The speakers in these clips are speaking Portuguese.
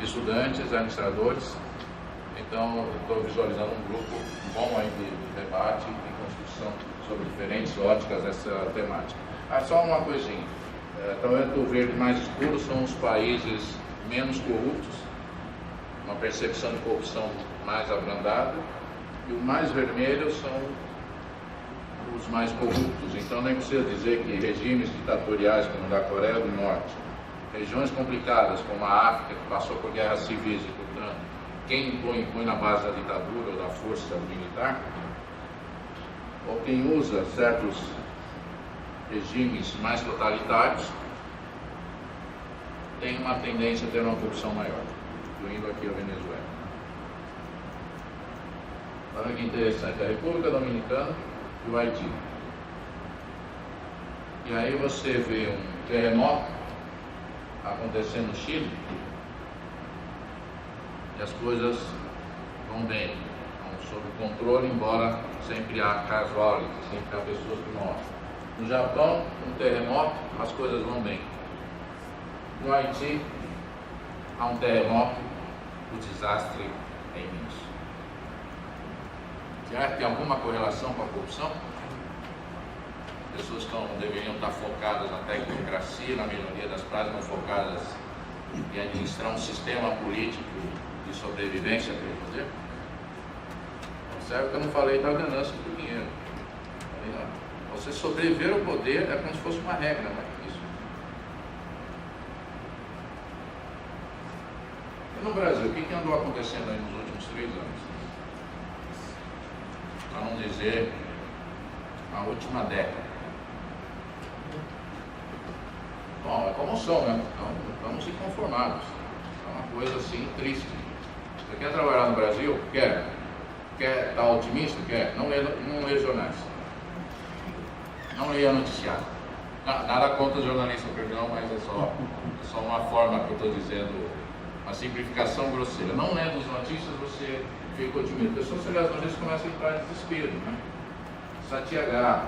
estudantes, administradores. Então, estou visualizando um grupo bom aí de debate e construção sobre diferentes óticas dessa temática. Só uma coisinha. Talvez o verde mais escuro são os países menos corruptos, uma percepção de corrupção mais abrandada, e o mais vermelho são os mais corruptos. Então nem precisa dizer que regimes ditatoriais como o da Coreia do Norte, regiões complicadas como a África, que passou por guerras civis e portanto quem impõe na base da ditadura ou da força militar, ou quem usa certos regimes mais totalitários, tem uma tendência a ter uma corrupção maior, incluindo aqui a Venezuela. Olha que interessante, a República Dominicana e o Haiti. E aí você vê um terremoto acontecendo no Chile e as coisas vão bem, estão sob controle, embora sempre há casualties, sempre há pessoas que morrem. No Japão, um terremoto, as coisas vão bem. No Haiti, há um terremoto, o desastre é imenso. Será que tem alguma correlação com a corrupção? As pessoas deveriam estar focadas na tecnocracia, na melhoria das práticas, focadas em administrar um sistema político de sobrevivência, quer dizer? Observe que eu não falei da ganância do dinheiro. Você sobreviver ao poder é como se fosse uma regra, não é isso? E no Brasil, o que andou acontecendo aí nos últimos 3 anos? Para não dizer a última década. Bom, é comoção, né? Então, estamos inconformados. É uma coisa assim triste. Você quer trabalhar no Brasil? Quer. Quer estar otimista? Quer. Não lê jornais. Não leia noticiário. Nada contra os jornalistas, perdão, mas é só uma forma que eu estou dizendo, uma simplificação grosseira. Não lendo as notícias, você fica otimista. As pessoas, se lê as notícias, começam a entrar em desespero, né? Satiagar,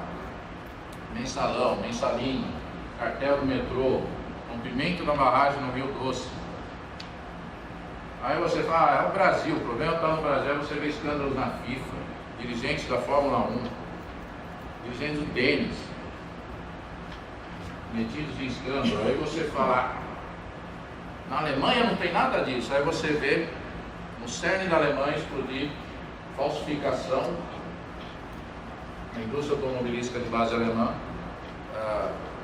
mensalão, mensalinho, cartel do metrô, rompimento da barragem no Rio Doce. Aí você fala, é o Brasil, o problema está no Brasil. Aí você vê escândalos na FIFA, dirigentes da Fórmula 1, dirigentes do tênis, metidos em escândalo. Aí você fala, na Alemanha não tem nada disso. Aí você vê no cerne da Alemanha explodir falsificação na indústria automobilística de base alemã,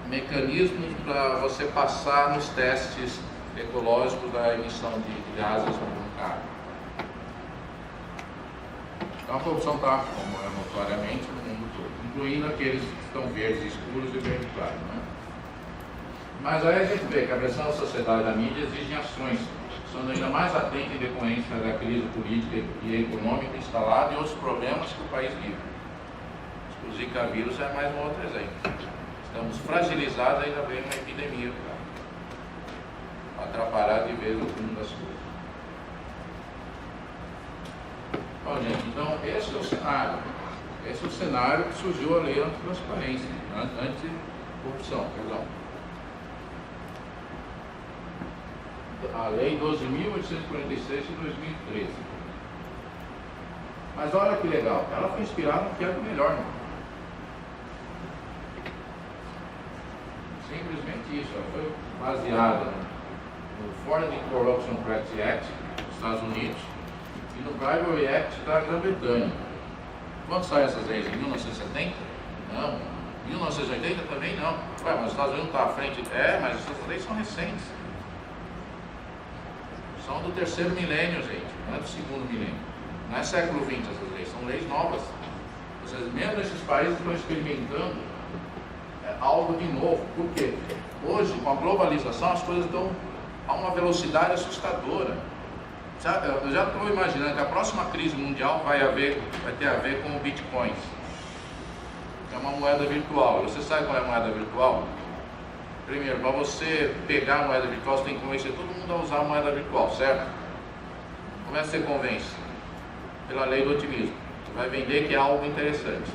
mecanismos para você passar nos testes ecológicos da emissão de gases no carro. Então a corrupção está, como é notoriamente, no mundo todo, incluindo aqueles que estão verdes escuros e verde claro, né? Mas aí a gente vê que a pressão da sociedade e da mídia exigem ações, sendo ainda mais atenta em decorrência da crise política e econômica instalada e outros problemas que o país vive. O Zika vírus é mais um outro exemplo. Estamos fragilizados, ainda vem uma epidemia para atrapalhar de vez o rumo das coisas. Bom, gente, então esse é o cenário. Esse é o cenário que surgiu a lei antitransparência, anticorrupção, perdão. A lei 12.846 de 2013. Mas olha que legal, ela foi inspirada no que era o melhor, né? Simplesmente isso, ela foi baseada no Foreign Corruption Practices Act dos Estados Unidos e no Bribery Act da Grã-Bretanha. Quando saem essas leis? Em 1970? Não. 1980 também não. Ué, mas os Estados Unidos estão à frente? É, mas essas leis são recentes. São do 3º milênio, gente, não é do 2º milênio. Não é século XX essas leis, são leis novas. Vocês, mesmo esses países estão experimentando algo de novo. Por quê? Hoje, com a globalização, as coisas estão a uma velocidade assustadora. Eu já estou imaginando que a próxima crise mundial vai ter a ver com o Bitcoin. É uma moeda virtual. Você sabe qual é a moeda virtual? Primeiro, para você pegar a moeda virtual, você tem que convencer todo mundo a usar a moeda virtual, certo? Como é que você convence? Pela lei do otimismo. Você vai vender que é algo interessante.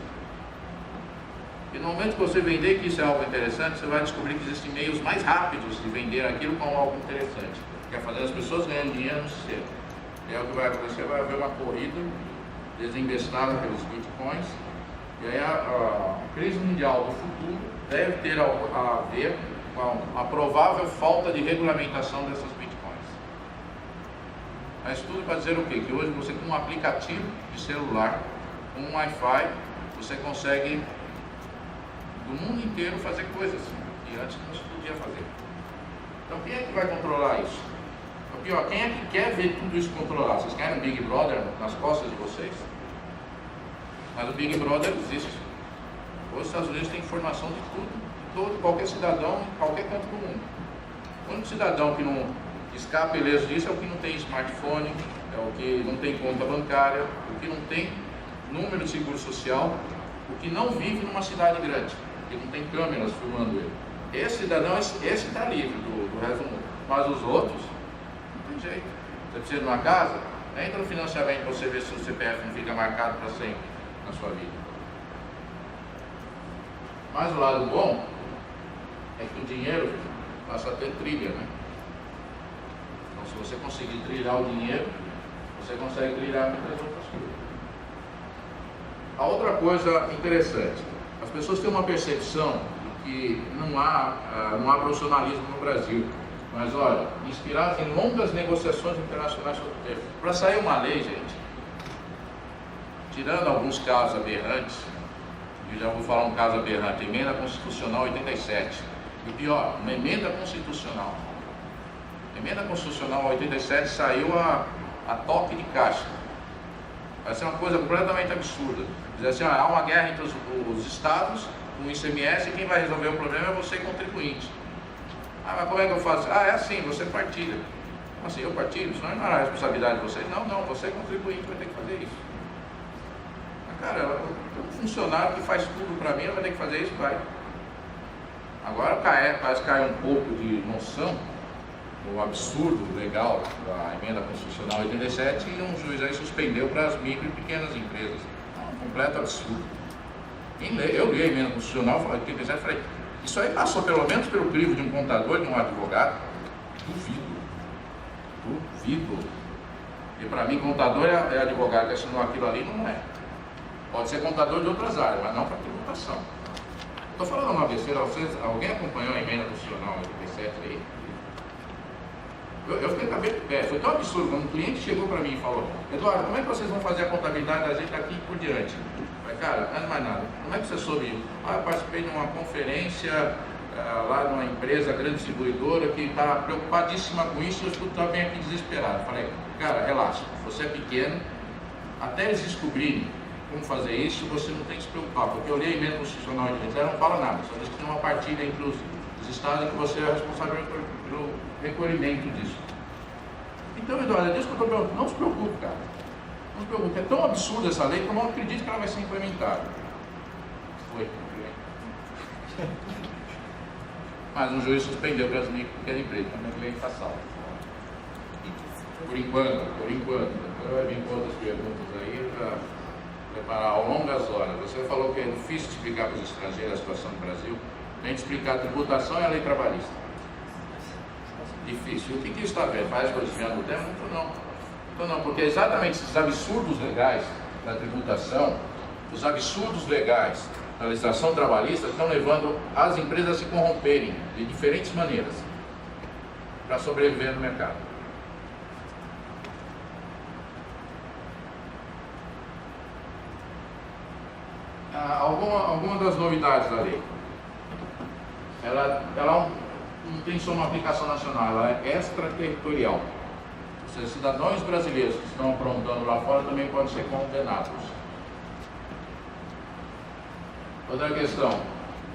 E no momento que você vender que isso é algo interessante, você vai descobrir que existem meios mais rápidos de vender aquilo como algo interessante. quer fazer as pessoas ganhando dinheiro no sistema. E aí o que vai acontecer? Vai haver uma corrida desinvestada pelos bitcoins, e aí a crise mundial do futuro deve ter a ver com a provável falta de regulamentação dessas bitcoins. Mas tudo para dizer o quê? Que hoje você, com um aplicativo de celular, com um Wi-Fi, você consegue do mundo inteiro fazer coisas que antes não se podia fazer. Então quem é que vai controlar isso? O pior, quem é que quer ver tudo isso controlado? Vocês querem um Big Brother nas costas de vocês? Mas o Big Brother existe. Hoje os Estados Unidos têm informação de tudo, qualquer cidadão, em qualquer canto do mundo. O único cidadão que não escapa ileso disso é o que não tem smartphone, é o que não tem conta bancária, o que não tem número de seguro social, o que não vive numa cidade grande, que não tem câmeras filmando ele. Esse cidadão, esse está livre do resto do mundo. Mas os outros, não tem jeito. Você precisa de uma casa, entra no financiamento para você ver se o CPF não fica marcado para sempre na sua vida. Mas o lado bom é que o dinheiro passa a ter trilha, né? Então, se você conseguir trilhar o dinheiro, você consegue trilhar muitas outras coisas. A outra coisa interessante, as pessoas têm uma percepção de que não há profissionalismo no Brasil. Mas olha, inspirados em longas negociações internacionais sobre o tema. Para sair uma lei, gente, tirando alguns casos aberrantes, eu já vou falar um caso aberrante, emenda constitucional 87. E pior, uma emenda constitucional. Emenda constitucional 87 saiu a toque de caixa. Vai ser uma coisa completamente absurda. Dizer assim, há uma guerra entre os estados, com o ICMS, e quem vai resolver o problema é você, contribuinte. Mas como é que eu faço? É assim, você partilha. Como assim, eu partilho? Isso não é a responsabilidade de vocês. Não, você contribuinte vai ter que fazer isso. Mas, cara, um funcionário que faz tudo para mim, vai ter que fazer isso, vai. Agora parece que cai um pouco de noção do absurdo legal da emenda constitucional 87 e um juiz aí suspendeu para as micro e pequenas empresas. Um completo absurdo. Eu li a emenda constitucional 87 e falei, isso aí passou pelo menos pelo crivo de um contador, de um advogado? Duvido. E para mim, contador é advogado que assinou aquilo ali, não é. Pode ser contador de outras áreas, mas não para tributação. Estou falando uma besteira, alguém acompanhou a emenda constitucional 87 aí? Eu fiquei cabelo de pé, foi tão absurdo quando um cliente chegou para mim e falou, Eduardo, como é que vocês vão fazer a contabilidade da gente aqui por diante? Eu falei, cara, não é mais nada. Como é que você soube isso? Eu participei de uma conferência lá numa empresa grande distribuidora que está preocupadíssima com isso e eu estou também aqui desesperado. Eu falei, cara, relaxa, você é pequeno, até eles descobrirem como fazer isso, você não tem que se preocupar, porque eu li a emenda constitucional de 87, não fala nada, só diz que tem uma partilha entre os estados e que você é responsável pelo recolhimento disso. Então, Eduardo, é disso que eu estou perguntando. Não se preocupe, cara. Não se preocupe. É tão absurda essa lei que eu não acredito que ela vai ser implementada. Foi. Mas um juiz suspendeu para as micro e pequenas empresas. Também a lei está salva. Por enquanto. Depois vai vir outras perguntas aí para preparar ao longas horas. Você falou que é difícil explicar para os estrangeiros a situação do Brasil. Tem que explicar a tributação e a lei trabalhista. Difícil. O que isso está vendo? Faz coisas desviando do tempo? Então não, porque exatamente esses absurdos legais da tributação, os absurdos legais da legislação trabalhista estão levando as empresas a se corromperem de diferentes maneiras para sobreviver no mercado. Alguma das novidades da lei? Ela não tem só uma aplicação nacional, ela é extraterritorial. Ou seja, cidadãos brasileiros que estão aprontando lá fora também podem ser condenados. Outra questão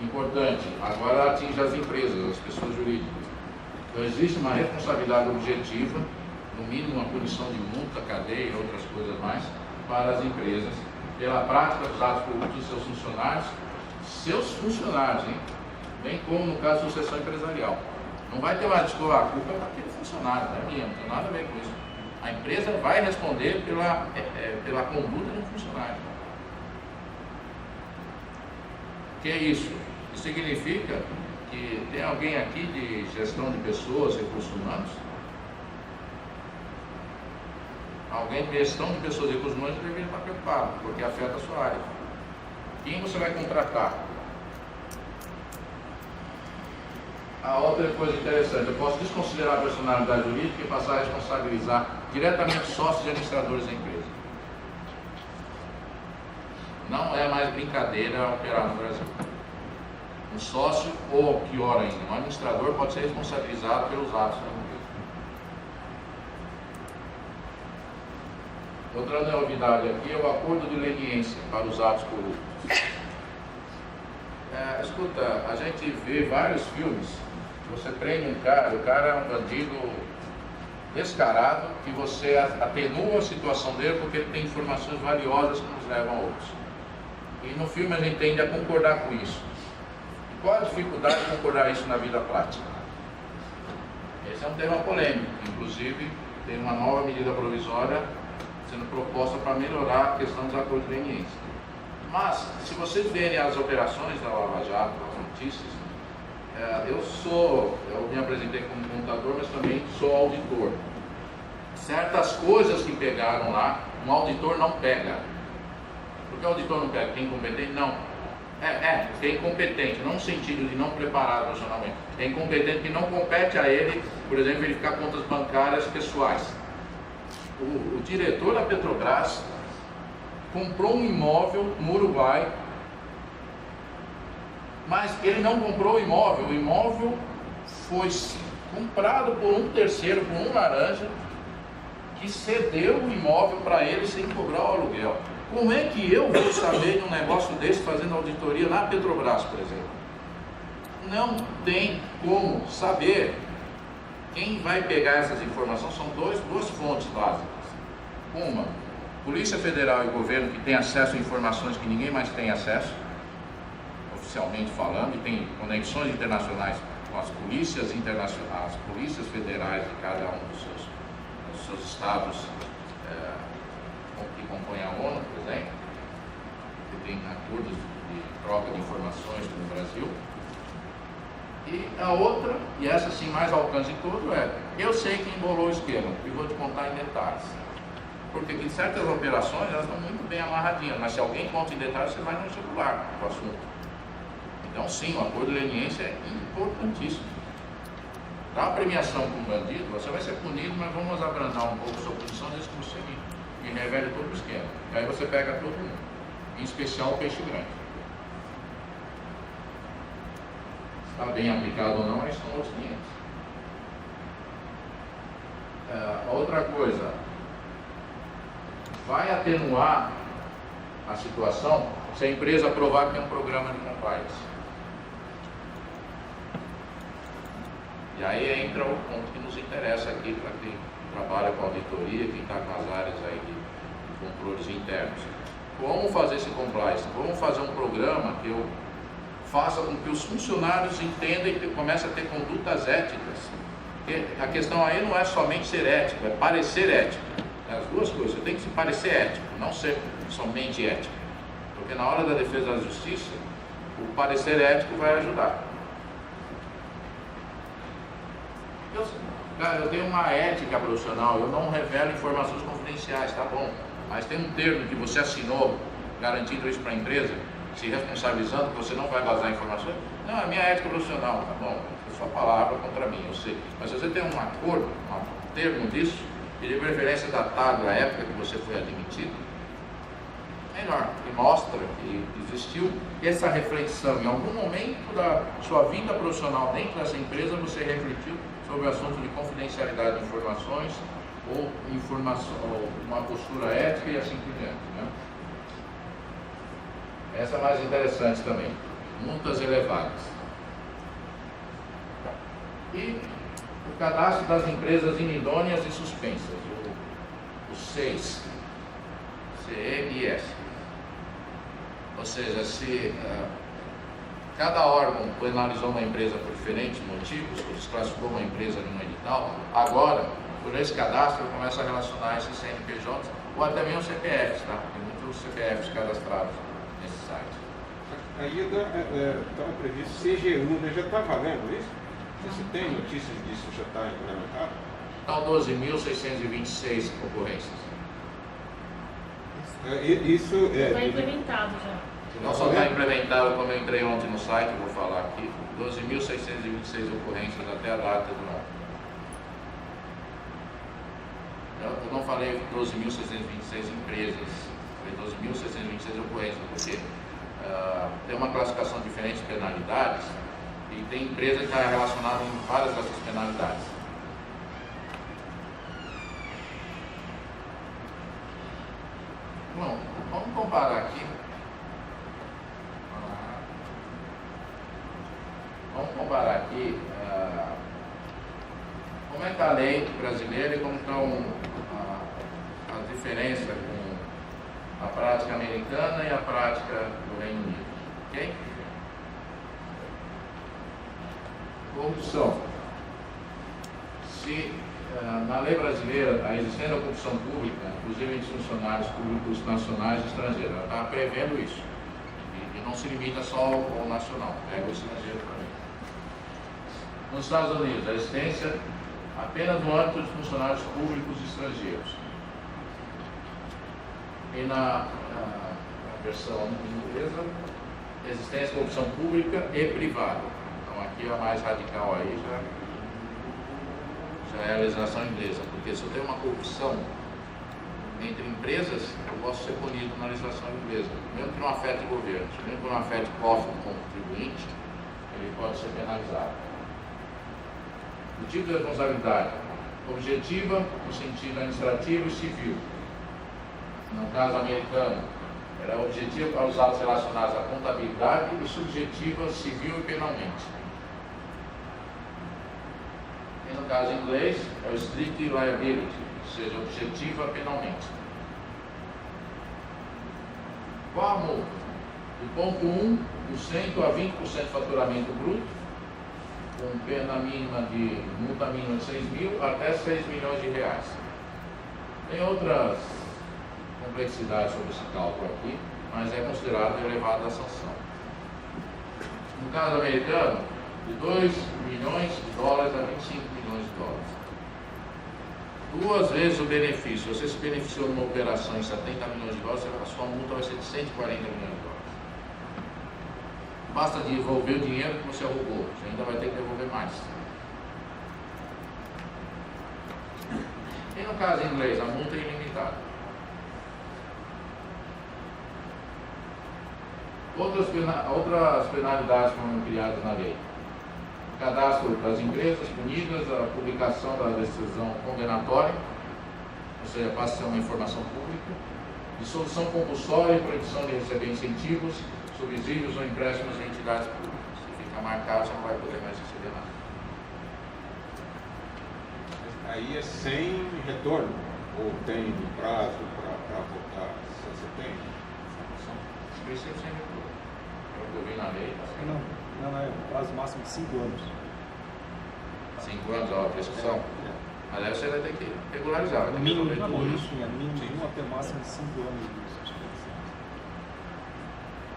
importante, agora atinge as empresas, as pessoas jurídicas. Então existe uma responsabilidade objetiva, no mínimo uma punição de multa, cadeia e outras coisas mais, para as empresas, pela prática dos atos públicos dos seus funcionários, hein? Bem como no caso de sucessão empresarial. Não vai ter mais desculpa, a culpa é para aquele funcionário, não é minha, não tem nada a ver com isso. A empresa vai responder pela conduta do funcionário. O que é isso? Isso significa que tem alguém aqui de gestão de pessoas, recursos humanos, Alguém de gestão de pessoas e recursos humanos deveria estar preocupado, porque afeta a sua área. Quem você vai contratar? A outra coisa interessante, eu posso desconsiderar a personalidade jurídica e passar a responsabilizar diretamente sócios e administradores da empresa. Não é mais brincadeira operar no Brasil. Um sócio, ou pior ainda, um administrador pode ser responsabilizado pelos atos da empresa. Outra novidade aqui é o acordo de leniência para os atos corruptos. Escuta, a gente vê vários filmes, você prende um cara, o cara é um bandido descarado, que você atenua a situação dele porque ele tem informações valiosas que nos levam a outros. E no filme a gente tende a concordar com isso. E qual a dificuldade de concordar isso na vida prática? Esse é um tema polêmico, inclusive tem uma nova medida provisória sendo proposta para melhorar a questão dos acordos de leniência. Mas, se vocês verem as operações da Lava Jato, as notícias, eu me apresentei como contador, mas também sou auditor. Certas coisas que pegaram lá, um auditor não pega. Por que o auditor não pega? Quem é incompetente? Não. Que é incompetente, não no sentido de não preparado profissionalmente. É incompetente que não compete a ele, por exemplo, verificar contas bancárias pessoais. O diretor da Petrobras comprou um imóvel no Uruguai, mas ele não comprou o imóvel foi comprado por um terceiro, por um laranja, que cedeu o imóvel para ele sem cobrar o aluguel. Como é que eu vou saber de um negócio desse fazendo auditoria na Petrobras, por exemplo? Não tem como saber. Quem vai pegar essas informações são duas fontes básicas. Uma, Polícia Federal e governo, que tem acesso a informações que ninguém mais tem acesso, oficialmente falando, e tem conexões internacionais com as polícias internacionais, as polícias federais de cada um dos seus estados que compõem a ONU, por exemplo, que tem acordos de troca de informações com o Brasil. E a outra, e essa sim mais ao alcance de todo, eu sei quem embolou o esquema, e vou te contar em detalhes. Porque em certas operações elas estão muito bem amarradinhas, mas se alguém conta em detalhes, você vai no celular com o assunto. Então sim, o acordo de leniência é importantíssimo. Dá uma premiação para um bandido, você vai ser punido, mas vamos abrandar um pouco a sua punição desde que você me revele todo o esquema. E aí você pega todo mundo, em especial o peixe grande. Está bem aplicado ou não, aí são outros 500. Outra coisa, vai atenuar a situação se a empresa provar que tem um programa de compliance. E aí entra o ponto que nos interessa aqui para quem trabalha com auditoria, quem está com as áreas aí de controles internos. Como fazer esse compliance? Como fazer um programa que eu faça com que os funcionários entendam e comecem a ter condutas éticas? Porque a questão aí não é somente ser ético, é parecer ético. As duas coisas, você tem que se parecer ético, não ser somente ético. Porque na hora da defesa da justiça, o parecer ético vai ajudar. Eu tenho uma ética profissional, eu não revelo informações confidenciais, tá bom. Mas tem um termo que você assinou, garantindo isso para a empresa, se responsabilizando que você não vai vazar informações. Não, é minha ética profissional, tá bom. É sua palavra contra mim, eu sei. Mas se você tem um acordo, um termo disso, e de preferência datado à época que você foi admitido, melhor, que mostra que existiu essa reflexão. Em algum momento da sua vida profissional dentro dessa empresa, você refletiu sobre o assunto de confidencialidade de informações ou uma postura ética e assim por diante. Né? Essa é mais interessante também. Multas elevadas. E o cadastro das empresas inidôneas e suspensas, o 6, CMS. Ou seja, se cada órgão penalizou uma empresa por diferentes motivos, ou desclassificou uma empresa num edital, agora, por esse cadastro, eu começo a relacionar esses CNPJs ou até mesmo CPFs, tá? Tem muitos CPFs cadastrados nesse site. Aí estava previsto CGU, né? Já está valendo isso? Você tem notícias disso, já está implementado? Então, 12.626 ocorrências. Isso Está é... implementado já. Não só está implementado, como eu entrei ontem no site, vou falar aqui, 12.626 ocorrências até a data do ano. Eu não falei 12.626 empresas, falei 12.626 ocorrências, porque tem uma classificação diferente de penalidades e tem empresa que está relacionada em várias dessas penalidades. Bom, vamos comparar aqui. Vamos comparar aqui como é que a lei brasileira e como estão a diferença com a prática americana e a prática do Reino Unido. Ok? Corrupção. Se na lei brasileira a existência da corrupção pública, inclusive entre funcionários públicos nacionais e estrangeiros, ela está prevendo isso. E não se limita só ao nacional, pega o estrangeiro também. Nos Estados Unidos, a existência apenas no âmbito de funcionários públicos estrangeiros. E na versão inglesa, existência de corrupção pública e privada. Então aqui a mais radical aí já é a legislação inglesa, porque se eu tenho uma corrupção entre empresas, eu posso ser punido na legislação inglesa, mesmo que não afete o governo, mesmo que não afete o cofre do contribuinte, ele pode ser penalizado. O tipo de responsabilidade objetiva no sentido administrativo e civil. No caso americano, era objetiva para os atos relacionados à contabilidade e subjetiva civil e penalmente. E no caso inglês, é o strict liability, ou seja, objetiva penalmente. Qual a multa? Do ponto 1% a 20% do faturamento bruto, com pena mínima de multa mínima de 6 mil até 6 milhões de reais. Tem outras complexidades sobre esse cálculo aqui, mas é considerado elevada a sanção. No caso americano, de 2 milhões de dólares a 25 milhões de dólares. 2 vezes o benefício. Se você se beneficiou numa operação em 70 milhões de dólares, a sua multa vai ser de 140 milhões de dólares. Basta devolver o dinheiro que você roubou, você ainda vai ter que devolver mais. E no caso inglês, a multa é ilimitada. Outras penalidades foram criadas na lei. Cadastro das empresas punidas, a publicação da decisão condenatória, ou seja, passa a ser uma informação pública, dissolução compulsória e proibição de receber incentivos, subsídios ou empréstimos em entidades públicas. Se ficar marcado, você não vai poder mais receber nada. Aí é sem retorno? Ou tem prazo para votar? Se você tem informação? Esse princípio sem retorno. É o que eu vi na lei. Não, é prazo máximo de 5 anos. 5 anos, ó, a prescrição. Mas aí você vai ter que regularizar. Vai ter que Mínimo resolver tudo isso. de 1 até máximo de 5 anos de suspensão.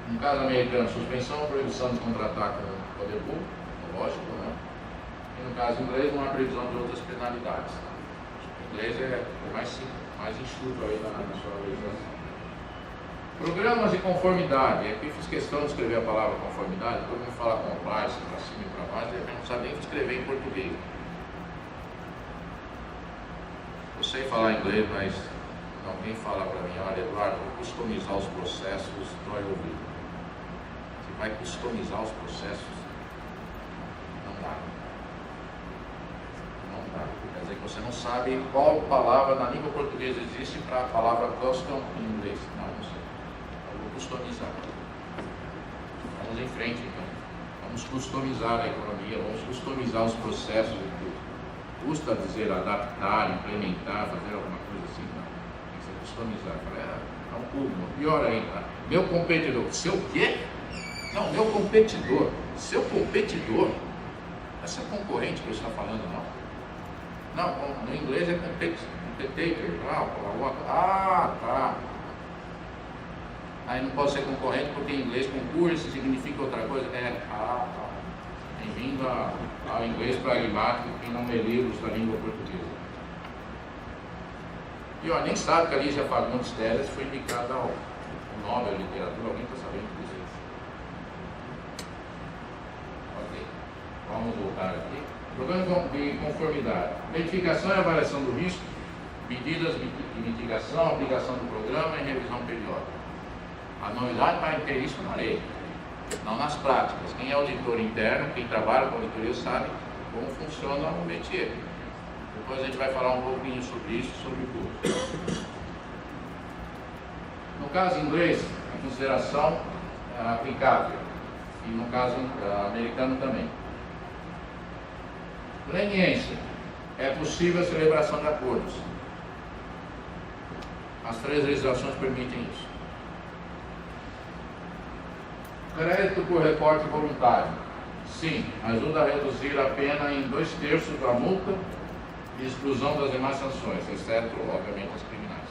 No caso americano, suspensão ou proibição de contratar com o poder público, lógico, né? E no caso inglês, não há previsão de outras penalidades. O inglês é mais simples, mais enxuto aí na sua legislação. Programas de conformidade. Aqui fiz questão de escrever a palavra conformidade, todo mundo fala compliance, para cima e para baixo, e não sabe nem escrever em português. Eu sei falar inglês, mas alguém fala para mim, olha Eduardo, vou customizar os processos, dói o ouvido. Você vai customizar os processos? Não dá. Não dá. Quer dizer que você não sabe qual palavra na língua portuguesa existe para a palavra custom em inglês. Não sei. Eu vou customizar. Vamos em frente então. Vamos customizar a economia, vamos customizar os processos e tudo. Custa dizer adaptar, implementar, fazer alguma coisa assim, não. Tem que ser customizar. É um pulo. Pior ainda, meu competidor. Seu quê? Não, meu competidor. Seu competidor? Essa é concorrente que você está falando, não? Não, no inglês é competitor. Ah, tá. Aí não pode ser concorrente porque em inglês concurso significa outra coisa. Bem-vindo ao inglês pragmático que não lê livros da língua portuguesa. E ó, nem sabe que a Lígia Fagundes Telles foi indicada ao Nobel de Literatura. Alguém está sabendo disso? Ok. Vamos voltar aqui. Programa de conformidade. Identificação e avaliação do risco, medidas de mitigação, aplicação do programa e revisão periódica. A novidade vai ter isso na lei, não nas práticas. Quem é auditor interno, quem trabalha com auditoria sabe como funciona o métier. Depois a gente vai falar um pouquinho sobre isso, sobre o curso. No caso inglês, a consideração é aplicável, e no caso americano também. Leniência. É possível a celebração de acordos. As 3 legislações permitem isso. Crédito por reporte voluntário. Sim, ajuda a reduzir a pena em 2/3 da multa e exclusão das demais sanções, exceto, obviamente, as criminais.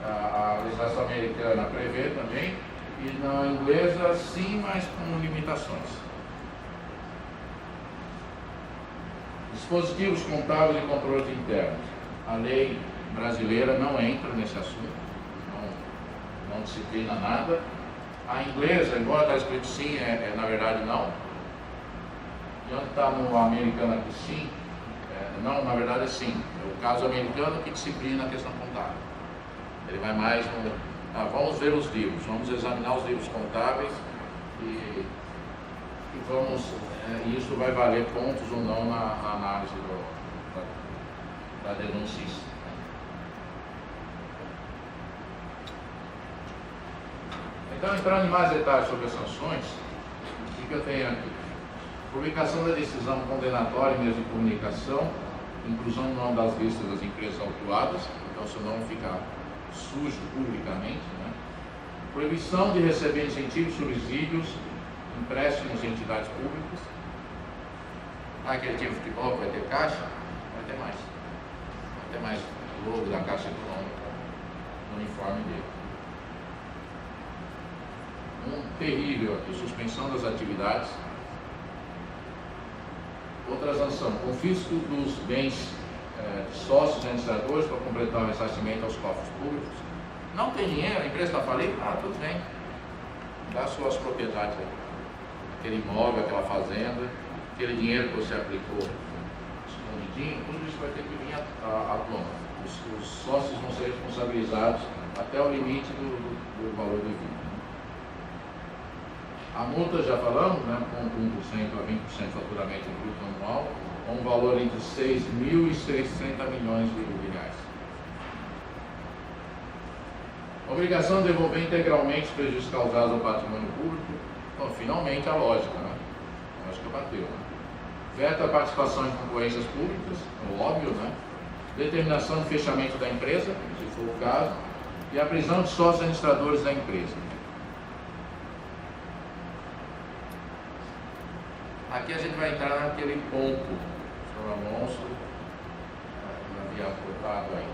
A legislação americana prevê também, e na inglesa, sim, mas com limitações. Dispositivos contábeis e controles internos. A lei brasileira não entra nesse assunto, não disciplina nada. A inglesa, embora está escrito sim, na verdade não. E onde está no americano aqui sim, não, na verdade é sim. É o caso americano que disciplina a questão contábil. Ele vai mais no... vamos ver os livros, vamos examinar os livros contábeis e vamos... isso vai valer pontos ou não na análise da denuncista. Então, entrando em mais detalhes sobre as sanções, o que eu tenho aqui? Publicação da decisão condenatória em meios de comunicação, inclusão no nome das listas das empresas autuadas, então seu nome fica sujo publicamente, né? Proibição de receber incentivos, subsídios, empréstimos em entidades públicas. Aquele time de futebol vai ter caixa? Vai ter mais. Vai ter mais logo da Caixa Econômica no uniforme dele. Um terrível aqui, suspensão das atividades. Outra sanção, confisco dos bens de sócios e administradores para completar o ressarcimento aos cofres públicos. Não tem dinheiro, a empresa está falida? Tudo bem. Dá suas propriedades aí. Aquele imóvel, aquela fazenda, aquele dinheiro que você aplicou escondidinho, tudo isso vai ter que vir à tona. Os sócios vão ser responsabilizados até o limite do valor devido. A multa, já falamos, né, com 1% a 20% de faturamento bruto anual, com um valor entre 6.000 e 60 milhões de reais. Obrigação de devolver integralmente os prejuízos causados ao patrimônio público. Então, finalmente, a lógica, né? A lógica bateu, né? Veta a participação em concorrências públicas, óbvio, né? Determinação de fechamento da empresa, se for o caso, e a prisão de sócios administradores da empresa. Aqui a gente vai entrar naquele ponto, Sr. Alonso havia aportado aí,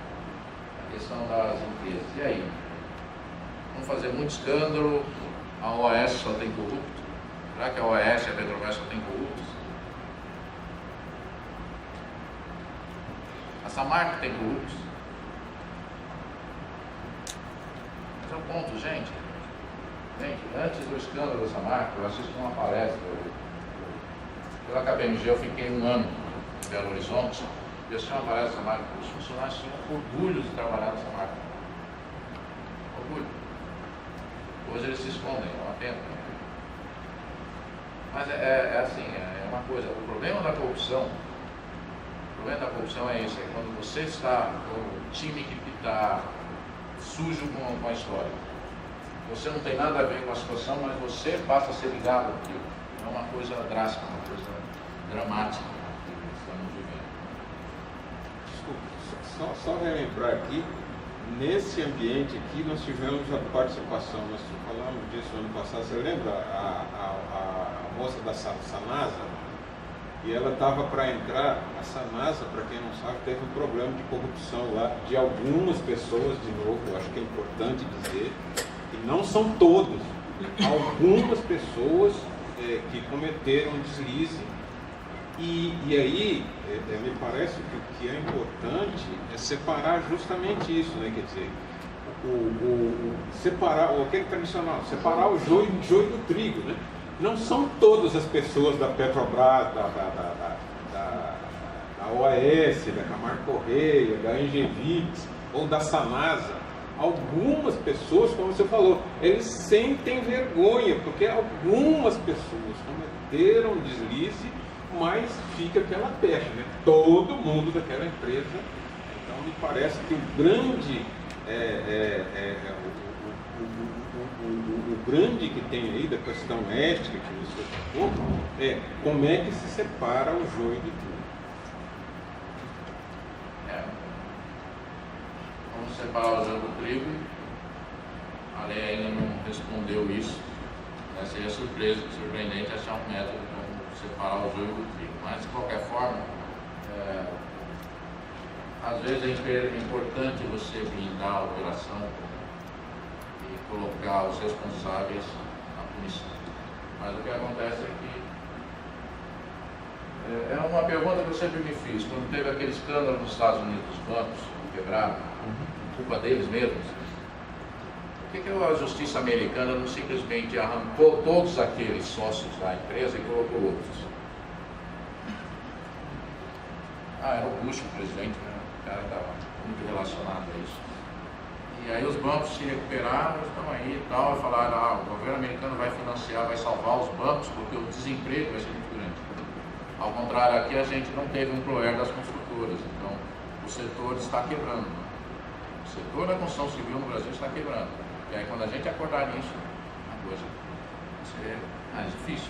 a questão das empresas. E aí? Vamos fazer muito escândalo, a OAS só tem corrupto? Será que a OAS e a Petrobras só tem corruptos? A Samarco tem corruptos? Esse é o ponto, gente. Gente, antes do escândalo da Samarco, eu assisti uma palestra pela KPMG, eu fiquei 1 ano em Belo Horizonte, e eu assisti uma palestra da Samarco, os funcionários tinham orgulho de trabalhar na Samarco. Orgulho. Hoje eles se escondem, é uma pena. Mas é assim, é uma coisa, o problema da corrupção é esse, é quando você está com o time que está sujo com a história. Você não tem nada a ver com a situação, mas você passa a ser ligado àquilo. É uma coisa drástica, uma coisa dramática que estamos vivendo. Desculpa, só relembrar aqui, nesse ambiente aqui nós tivemos a participação, nós falamos disso ano passado, você lembra a moça da Sanasa? E ela estava para entrar, a Sanasa, para quem não sabe, teve um problema de corrupção lá, de algumas pessoas, de novo, eu acho que é importante dizer, e não são todos, algumas pessoas que cometeram deslize E aí, me parece que o que é importante é separar justamente isso, né? Quer dizer, separar, aquele tradicional, separar o joio do trigo, né? Não são todas as pessoas da Petrobras, da OAS, da Camargo Correia, da Engevix ou da Sanasa. Algumas pessoas, como você falou, eles sentem vergonha, porque algumas pessoas cometeram deslize, mas fica aquela pecha, né? Todo mundo daquela empresa. Então me parece que o grande o grande que tem aí da questão ética que você falou é como é que se separa o joio do trigo. Vamos separar o joio do trigo. A lei ainda não respondeu isso. Seria surpreendente achar um método para separar o joio do trigo. Mas, de qualquer forma, às vezes é importante você blindar a operação e colocar os responsáveis na punição. Mas o que acontece é que é uma pergunta que eu sempre me fiz. Quando teve aquele escândalo nos Estados Unidos, os bancos quebraram, culpa deles mesmos, por que a justiça americana não simplesmente arrancou todos aqueles sócios da empresa e colocou outros? Era o Bush, o presidente, né? O cara estava muito relacionado a isso. E aí os bancos se recuperaram, estão aí e tal, e falaram, o governo americano vai financiar, vai salvar os bancos, porque o desemprego vai ser muito grande. Ao contrário, aqui a gente não teve um PROER das construtoras, então o setor está quebrando. O setor da construção civil no Brasil está quebrando. E aí quando a gente acordar nisso, a coisa vai ser mais difícil.